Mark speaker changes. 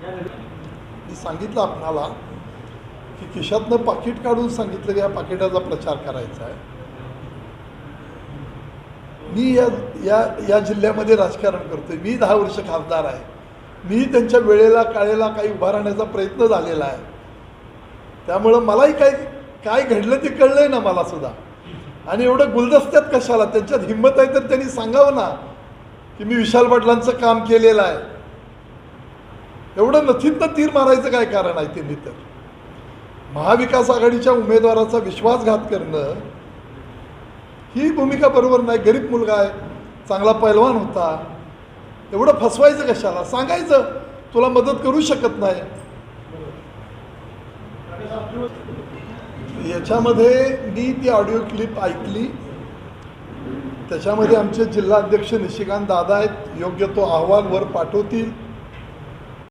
Speaker 1: मी सांगितलं आपणाला की खिशातनं पाकिट काढून सांगितलं की या पाकिटाचा प्रचार करायचा आहे. मी या जिल्ह्यामध्ये राजकारण करतोय. मी 10 वर्ष खासदार आहे. मी त्यांच्या वेळेला काळेला काही उभा राहण्याचा प्रयत्न झालेला आहे. त्यामुळं मलाही काय घडलं ते कळलं आहे ना मला सुद्धा. आणि एवढं गुलदस्त्यात कशाला, त्यांच्यात हिंमत आहे तर त्यांनी सांगावं ना की मी विशाल पाटलांचं काम केलेलं आहे. एवढं नथीतनं तीर मारायचं काय कारण आहे त्यांनी? तर महाविकास आघाडीच्या उमेदवाराचा विश्वासघात करणं ही भूमिका बरोबर नाही. गरीब मुलगा आहे, चांगला पैलवान होता, एवढं फसवायचं कशाला? सांगायचं तुला मदत करू शकत नाही. याच्यामध्ये मी ती ऑडिओ क्लिप ऐकली. त्याच्यामध्ये आमचे जिल्हाध्यक्ष निशिकांत दादा आहेत, योग्य तो अहवाल वर पाठवतील.